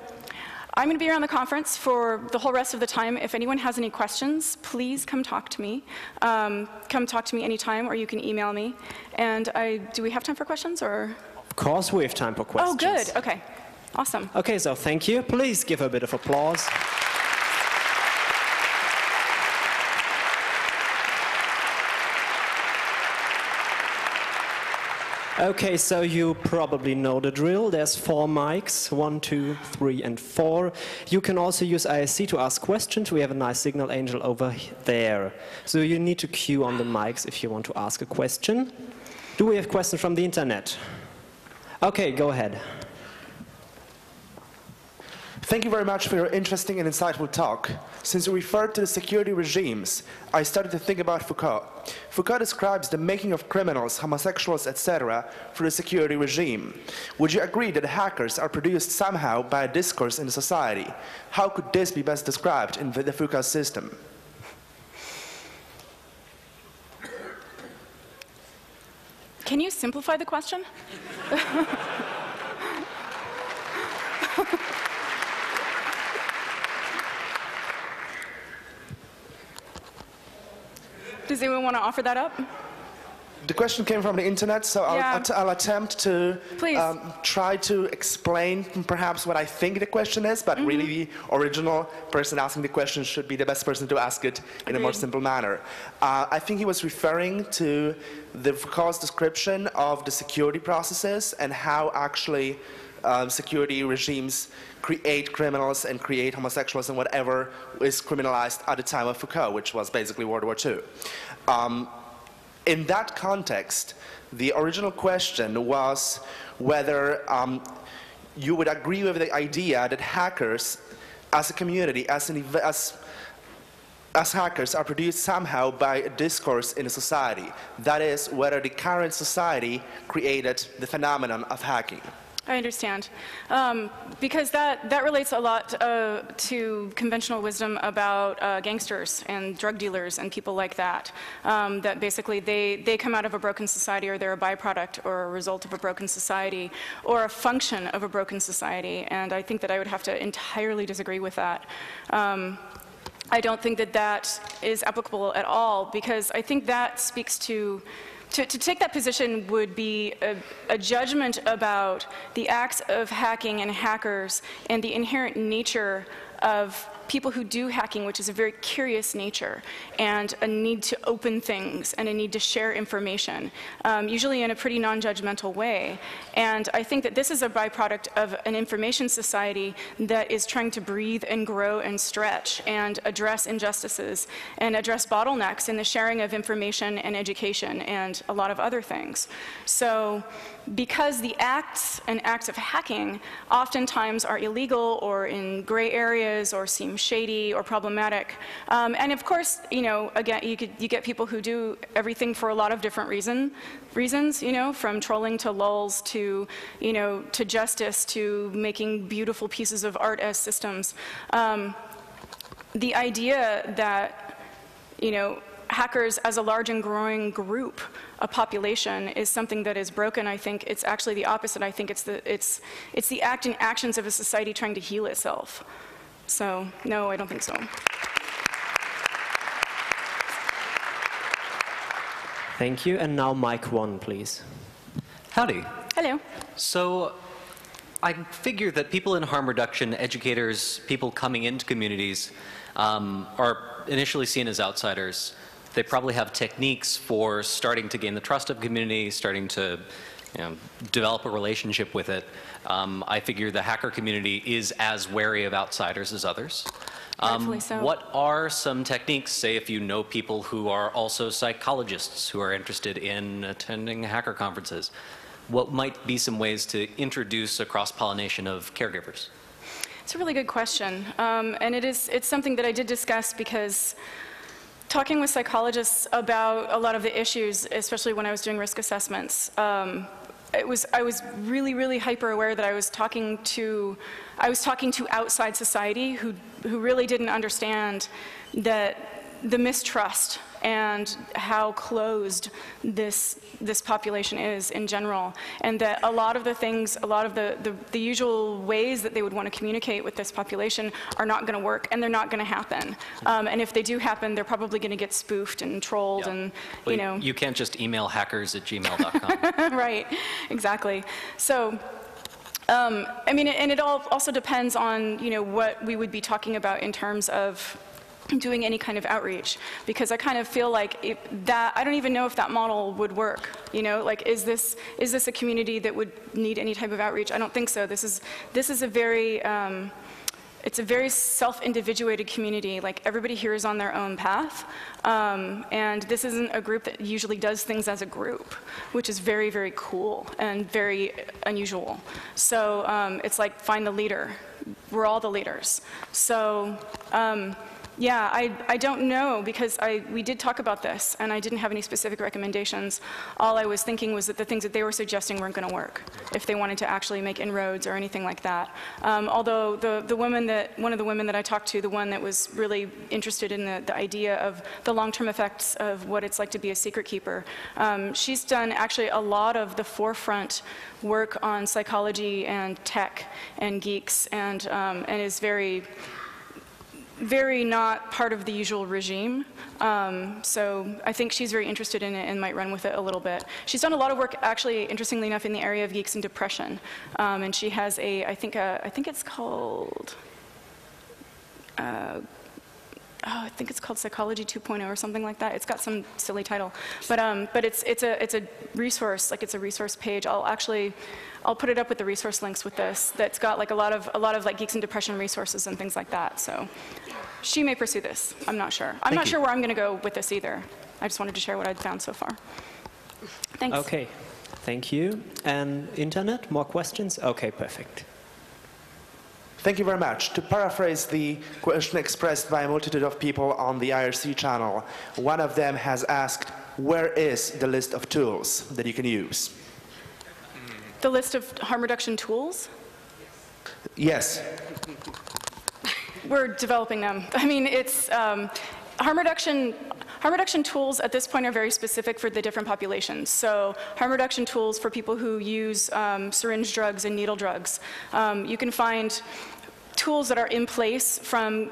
Speaker 1: I'm going to be around the conference for the whole rest of the time. If anyone has any questions, please come talk to me. Come talk to me anytime, or you can email me. And do we have time for questions, or?
Speaker 2: Of course we have time for questions.
Speaker 1: Oh, good, okay. Awesome.
Speaker 2: Okay, so thank you. Please give her a bit of applause. Okay, so you probably know the drill. There's 4 mics, 1, 2, 3, and 4. You can also use ISC to ask questions. We have a nice signal angel over there. So you need to queue on the mics if you want to ask a question. Do we have questions from the internet? Okay, go ahead.
Speaker 3: Thank you very much for your interesting and insightful talk. Since you referred to the security regimes, I started to think about Foucault. Foucault describes the making of criminals, homosexuals, etc. through the security regime. Would you agree that hackers are produced somehow by a discourse in the society? How could this be best described in the Foucault system?
Speaker 1: Can you simplify the question? Does anyone want to offer that up?
Speaker 3: The question came from the internet, so I'll attempt to try to explain perhaps what I think the question is, but really the original person asking the question should be the best person to ask it in a more simple manner. I think he was referring to the Foucault's description of the security processes and how actually security regimes create criminals and create homosexuals and whatever is criminalized at the time of Foucault, which was basically World War II. In that context, the original question was whether you would agree with the idea that hackers, as a community, as hackers, are produced somehow by a discourse in a society. That is, whether the current society created the phenomenon of hacking.
Speaker 1: I understand. Because that relates a lot to conventional wisdom about gangsters and drug dealers and people like that. That basically they come out of a broken society, or they're a byproduct or a result of a broken society, or a function of a broken society. And I think that I would have to entirely disagree with that. I don't think that that is applicable at all, because I think that speaks to take that position would be a judgment about the acts of hacking and hackers and the inherent nature of people who do hacking, which is a very curious nature, and a need to open things and a need to share information, usually in a pretty non-judgmental way. And I think that this is a byproduct of an information society that is trying to breathe and grow and stretch and address injustices and address bottlenecks in the sharing of information and education and a lot of other things. So because the acts and acts of hacking oftentimes are illegal or in gray areas or seem shady or problematic, and of course, you know, again, you get people who do everything for a lot of different reasons, you know, from trolling to lulz to, you know, to justice to making beautiful pieces of art as systems. The idea that, you know, hackers as a large and growing group, a population, is something that is broken. I think it's actually the opposite. I think it's the act and actions of a society trying to heal itself. So, no, I don't think so.
Speaker 2: Thank you. And now mic 1, please.
Speaker 4: Howdy.
Speaker 1: Hello.
Speaker 4: So I figure that people in harm reduction, educators, people coming into communities, are initially seen as outsiders. They probably have techniques for starting to gain the trust of community, starting to, you know, develop a relationship with it. I figure the hacker community is as wary of outsiders as others.
Speaker 1: Rightfully so.
Speaker 4: What are some techniques, say if you know people who are also psychologists who are interested in attending hacker conferences, what might be some ways to introduce a cross-pollination of caregivers?
Speaker 1: It's a really good question. And it's something that I did discuss, because talking with psychologists about a lot of the issues, especially when I was doing risk assessments, I was really hyper aware that I was talking to outside society who really didn't understand that the mistrust and how closed this population is in general, and that a lot of the things, a lot of the usual ways that they would want to communicate with this population are not going to work, and they're not going to happen. And if they do happen, they're probably going to get spoofed and trolled,
Speaker 4: Yeah.
Speaker 1: and
Speaker 4: Well,
Speaker 1: you know.
Speaker 4: You can't just email hackers@gmail.com.
Speaker 1: Right, exactly. So. I mean, and it all also depends on, you know, what we would be talking about in terms of doing any kind of outreach, because I kind of feel like I don't even know if that model would work. You know, like, is this a community that would need any type of outreach? I don't think so. This is a very it's a very self-individuated community. Like, everybody here is on their own path, and this isn't a group that usually does things as a group, which is very cool and very unusual. So it's like, find the leader. We're all the leaders. So. Yeah, I don't know, because we did talk about this, and I didn't have any specific recommendations. All I was thinking was that the things that they were suggesting weren't going to work if they wanted to actually make inroads or anything like that. Although one of the women that I talked to, the one that was really interested in the idea of the long-term effects of what it's like to be a secret keeper, she's done actually a lot of the forefront work on psychology and tech and geeks, and is very not part of the usual regime. So I think she's very interested in it and might run with it a little bit. She's done a lot of work, actually, interestingly enough, in the area of geeks and depression. And she has I think it's called, I think it's called Psychology 2.0 or something like that. It's got some silly title, but it's a resource, like, it's a resource page. I'll put it up with the resource links with this. That's got like a lot of like geeks and depression resources and things like that. So she may pursue this. I'm not sure. I'm not sure where I'm going to go with this either. I just wanted to share what I'd found so far. Thanks.
Speaker 2: Okay, thank you. And internet, more questions? Okay, perfect.
Speaker 3: Thank you very much. To paraphrase the question expressed by a multitude of people on the IRC channel, one of them has asked, where is the list of tools that you can use?
Speaker 1: The list of harm reduction tools?
Speaker 3: Yes.
Speaker 1: We're developing them. I mean, it's harm reduction tools at this point are very specific for the different populations. So harm reduction tools for people who use syringe drugs and needle drugs. You can find tools that are in place from,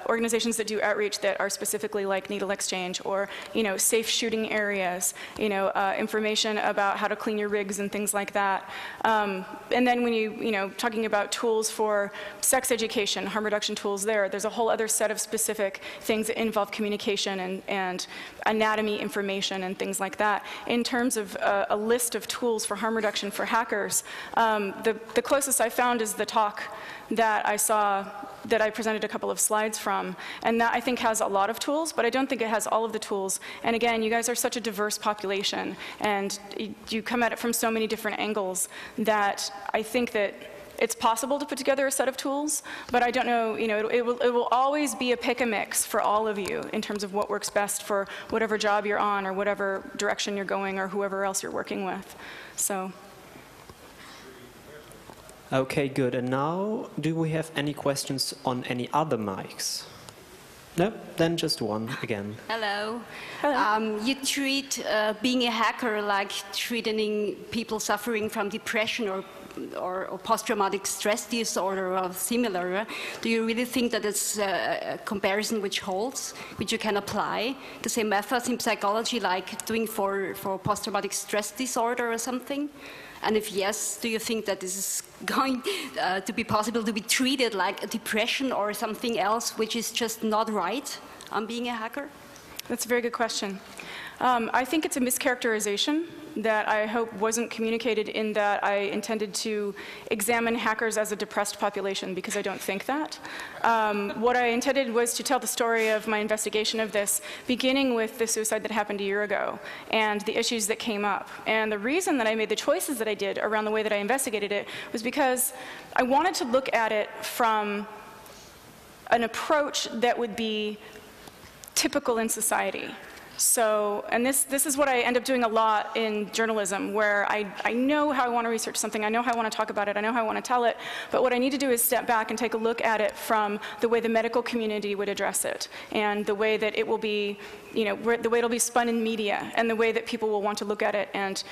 Speaker 1: organizations that do outreach that are specifically like needle exchange or, safe shooting areas, information about how to clean your rigs and things like that. And then when talking about tools for sex education, harm reduction tools there's a whole other set of specific things that involve communication and anatomy information and things like that. In terms of a list of tools for harm reduction for hackers, the closest I found is the talk that I saw, that I presented a couple of slides from, and that I think has a lot of tools, but I don't think it has all of the tools. And again, you guys are such a diverse population, and you come at it from so many different angles that I think that it's possible to put together a set of tools, but I don't know, it will always be a pick-a-mix for all of you in terms of what works best for whatever job you're on or whatever direction you're going or whoever else you're working with. So.
Speaker 2: Okay, good. And now, do we have any questions on any other mics? No? Then just one again.
Speaker 5: Hello.
Speaker 1: Hello.
Speaker 5: You treat being a hacker like treating people suffering from depression or post-traumatic stress disorder or similar. Do you really think that it's a comparison which holds, which you can apply the same methods in psychology like doing for post-traumatic stress disorder or something? And if yes, do you think that this is going to be possible to be treated like a depression or something else which is just not right on being a hacker?
Speaker 1: That's a very good question. I think it's a mischaracterization that I hope wasn't communicated in that I intended to examine hackers as a depressed population, because I don't think that. What I intended was to tell the story of my investigation of this, beginning with the suicide that happened a year ago and the issues that came up. And the reason that I made the choices that I did around the way that I investigated it was because I wanted to look at it from an approach that would be typical in society. So, and this is what I end up doing a lot in journalism, where I know how I want to research something, I know how I want to talk about it, I know how I want to tell it, but what I need to do is step back and take a look at it from the way the medical community would address it, and the way that it will be, the way it'll be spun in media, and the way that people will want to look at it and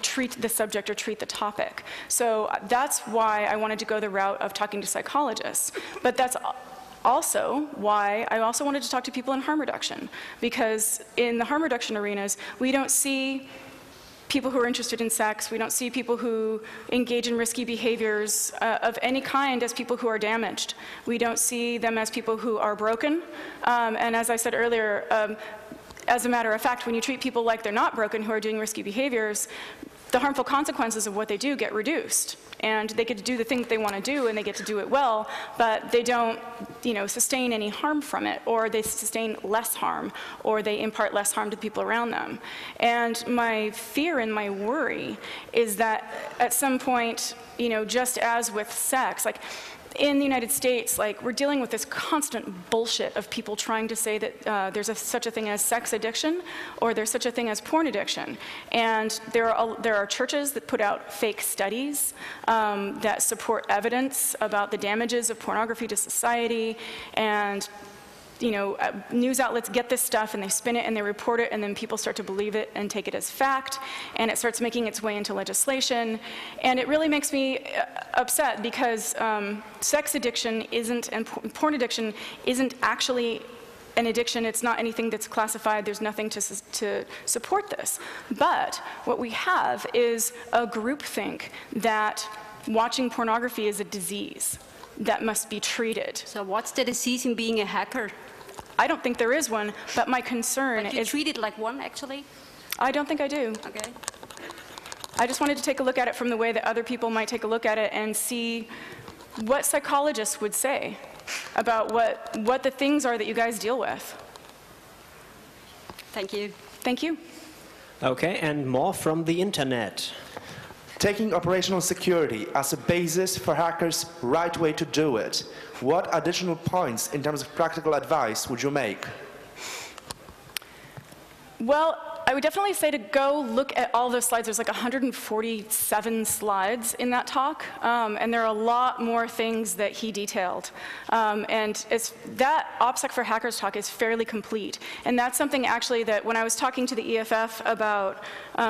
Speaker 1: treat the subject or treat the topic. So that's why I wanted to go the route of talking to psychologists. But that's also why I also wanted to talk to people in harm reduction, because in the harm reduction arenas, we don't see people who are interested in sex, we don't see people who engage in risky behaviors of any kind as people who are damaged. We don't see them as people who are broken, and as I said earlier, as a matter of fact, when you treat people like they're not broken who are doing risky behaviors, the harmful consequences of what they do get reduced, and they get to do the thing that they want to do, and they get to do it well, but they don't, sustain any harm from it, or they sustain less harm, or they impart less harm to people around them. And my fear and my worry is that at some point, just as with sex, like, in the United States, we're dealing with this constant bullshit of people trying to say that there's such a thing as sex addiction, or there's such a thing as porn addiction. And there are churches that put out fake studies that support evidence about the damages of pornography to society, and news outlets get this stuff and they spin it and they report it, and then people start to believe it and take it as fact, and it starts making its way into legislation. And it really makes me upset, because sex addiction isn't, and porn addiction isn't actually an addiction. It's not anything that's classified. There's nothing to support this. But what we have is a groupthink that watching pornography is a disease that must be treated.
Speaker 5: So what's the disease in being a hacker?
Speaker 1: I don't think there is one, but my concern is...
Speaker 5: You treat it like one, actually?
Speaker 1: I don't think I do.
Speaker 5: Okay.
Speaker 1: I just wanted to take a look at it from the way that other people might take a look at it and see what psychologists would say about what the things are that you guys deal with.
Speaker 5: Thank you.
Speaker 1: Thank you.
Speaker 2: Okay, and more from the internet.
Speaker 3: Taking operational security as a basis for hackers' right way to do it, what additional points in terms of practical advice would you make?
Speaker 1: Well, I would definitely say to go look at all those slides. There's like 147 slides in that talk, and there are a lot more things that he detailed. And that OPSEC for Hackers talk is fairly complete. And that's something actually that when I was talking to the EFF about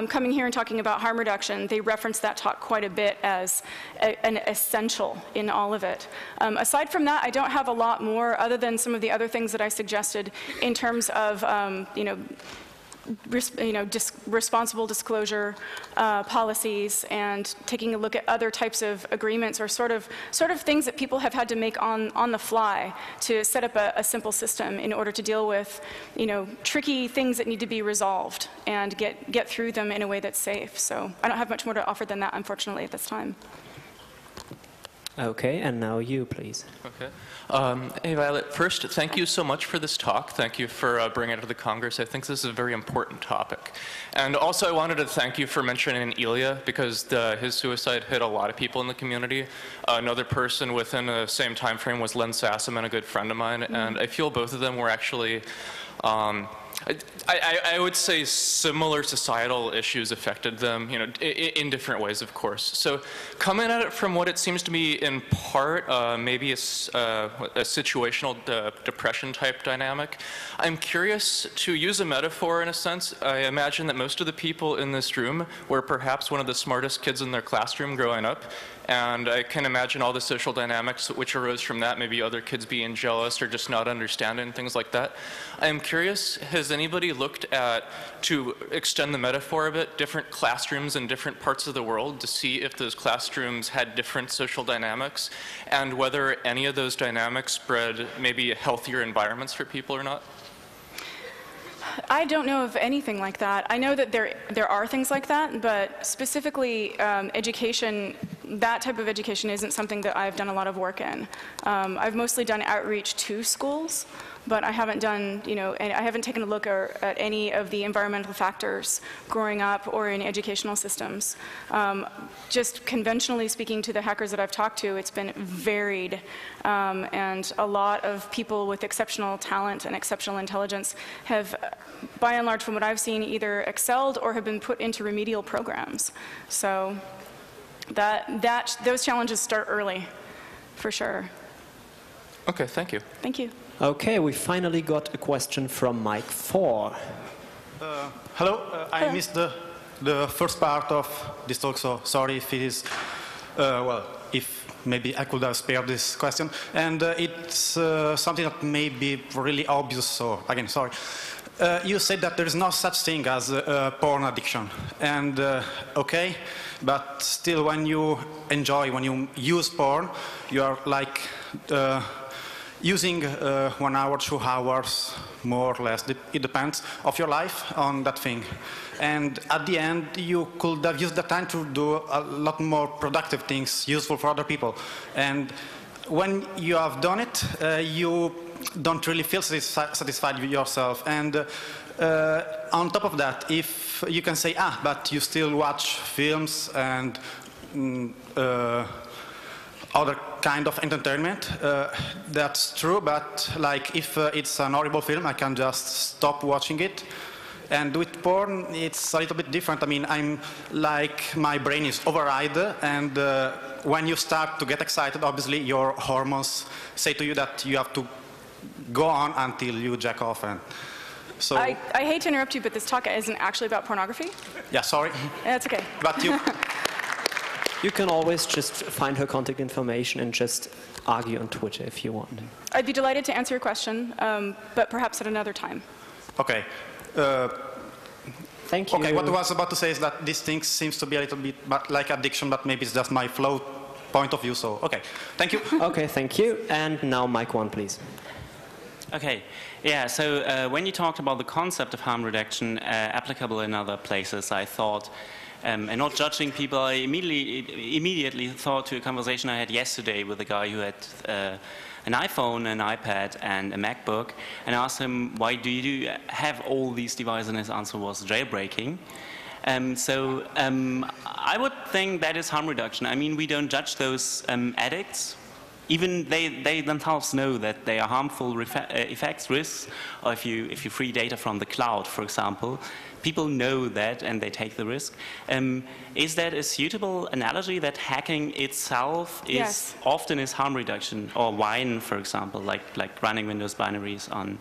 Speaker 1: coming here and talking about harm reduction, they referenced that talk quite a bit as an essential in all of it. Aside from that, I don't have a lot more other than some of the other things that I suggested in terms of responsible disclosure policies and taking a look at other types of agreements or sort of things that people have had to make on the fly to set up a simple system in order to deal with tricky things that need to be resolved and get through them in a way that's safe. So I don't have much more to offer than that, unfortunately, at this time.
Speaker 2: Okay, and now you, please.
Speaker 6: Okay. Hey, Violet, first, thank you so much for this talk. Thank you for bringing it to the Congress. I think this is a very important topic. And also, I wanted to thank you for mentioning Ilya, because his suicide hit a lot of people in the community. Another person within the same time frame was Len Sassaman, a good friend of mine, and I feel both of them were actually I would say similar societal issues affected them, in different ways, of course. So coming at it from what it seems to be in part maybe a situational depression type dynamic, I'm curious to use a metaphor in a sense. I imagine that most of the people in this room were perhaps one of the smartest kids in their classroom growing up. And I can imagine all the social dynamics which arose from that, maybe other kids being jealous or just not understanding, things like that. I'm curious, has anybody looked at, to extend the metaphor a bit, different classrooms in different parts of the world to see if those classrooms had different social dynamics and whether any of those dynamics bred maybe healthier environments for people or not?
Speaker 1: I don't know of anything like that. I know that there are things like that, but specifically education, that type of education isn't something that I've done a lot of work in. I've mostly done outreach to schools, but I haven't done, and I haven't taken a look at any of the environmental factors growing up or in educational systems. Just conventionally speaking to the hackers that I've talked to, it's been varied, and a lot of people with exceptional talent and exceptional intelligence have, by and large, from what I've seen, either excelled or have been put into remedial programs. So those challenges start early, for sure.
Speaker 6: Okay, thank you.
Speaker 1: Thank you.
Speaker 2: Okay, we finally got a question from Mike 4.
Speaker 7: Hello, I missed the first part of this talk, so sorry if it is, if maybe I could have spared this question. And it's something that may be really obvious, so again, sorry. You said that there is no such thing as porn addiction. And okay, but still when you when you use porn, you are like using 1 hour, 2 hours, more or less, it depends, of your life on that thing. And at the end, you could have used the time to do a lot more productive things, useful for other people. And when you have done it, you don't really feel satisfied with yourself. And on top of that, if you can say, but you still watch films and other kind of entertainment, that's true, but like if it's an horrible film, I can just stop watching it. And with porn, it's a little bit different. I mean, my brain is override, and when you start to get excited, obviously your hormones say to you that you have to go on until you jack off. And so
Speaker 1: I hate to interrupt you, but this talk isn't actually about pornography.
Speaker 7: Yeah, sorry.
Speaker 1: That's okay.
Speaker 7: But you...
Speaker 2: You can always just find her contact information and just argue on Twitter if you want.
Speaker 1: I'd be delighted to answer your question, but perhaps at another time.
Speaker 7: Okay.
Speaker 2: Thank you.
Speaker 7: Okay, what I was about to say is that this thing seems to be a little bit like addiction, but maybe it's just my flow point of view, so okay. Thank you.
Speaker 2: Okay, thank you. And now Mike 1, please.
Speaker 8: Okay, yeah, so when you talked about the concept of harm reduction applicable in other places, I thought, and not judging people, I immediately thought to a conversation I had yesterday with a guy who had an iPhone, an iPad, and a MacBook, and I asked him, why do you have all these devices? And his answer was jailbreaking. So I would think that is harm reduction. I mean, we don't judge those addicts even they themselves know that they are harmful effects, risks, or if you free data from the cloud, for example, people know that and they take the risk. Is that a suitable analogy, that hacking itself is often is harm reduction, or Wine, for example, like running Windows binaries on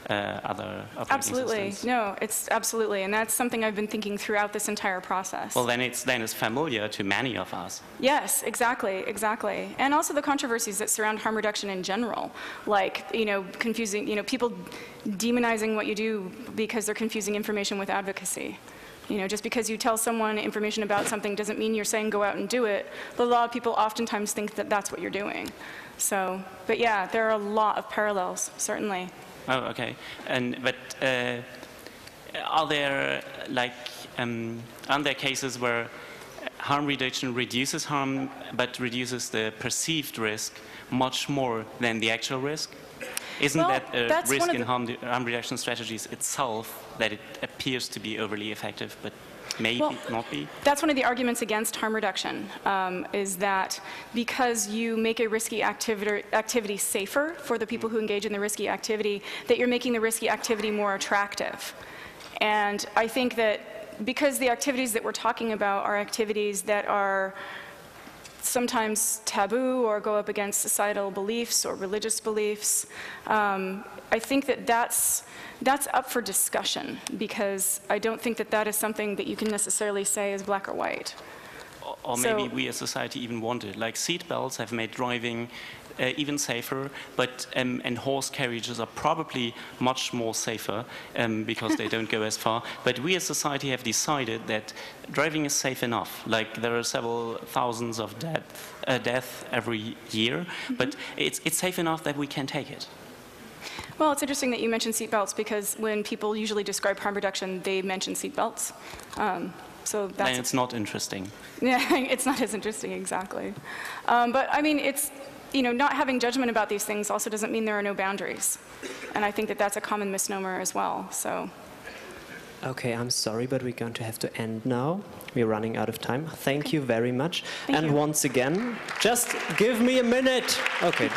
Speaker 8: other operating systems?
Speaker 1: No, it's absolutely, and that's something I've been thinking throughout this entire process.
Speaker 8: Well, then it's familiar to many of us.
Speaker 1: Yes, exactly, and also the controversies that surround harm reduction in general, like confusing, people demonizing what you do because they're confusing information with advocacy. Just because you tell someone information about something doesn't mean you're saying go out and do it. But a lot of people oftentimes think that that's what you're doing. So, but yeah, there are a lot of parallels, certainly.
Speaker 8: Oh, okay. But are there cases where harm reduction reduces harm, but reduces the perceived risk much more than the actual risk? Isn't that a risk in harm reduction strategies itself, that it appears to be overly effective, but maybe not be?
Speaker 1: That's one of the arguments against harm reduction, is that because you make a risky activity safer for the people who engage in the risky activity, that you're making the risky activity more attractive. And I think that because the activities that we're talking about are activities that are sometimes taboo or go up against societal beliefs or religious beliefs, I think that that's up for discussion, because I don't think that that is something that you can necessarily say is black or white.
Speaker 8: Or maybe we as society even want it. Like seat belts have made driving even safer, but and horse carriages are probably much more safer because they don't go as far. But we as society have decided that driving is safe enough. Like there are several thousands of deaths every year, but it's safe enough that we can take it.
Speaker 1: Well, it's interesting that you mentioned seatbelts, because when people usually describe harm reduction, they mention seatbelts. So that's.
Speaker 8: Then it's not interesting.
Speaker 1: Yeah, it's not as interesting, exactly. But I mean, it's, not having judgment about these things also doesn't mean there are no boundaries. And I think that that's a common misnomer as well, so.
Speaker 2: Okay, I'm sorry, but we're going to have to end now. We're running out of time. Thank you very much. And once again, just give me a minute. Okay.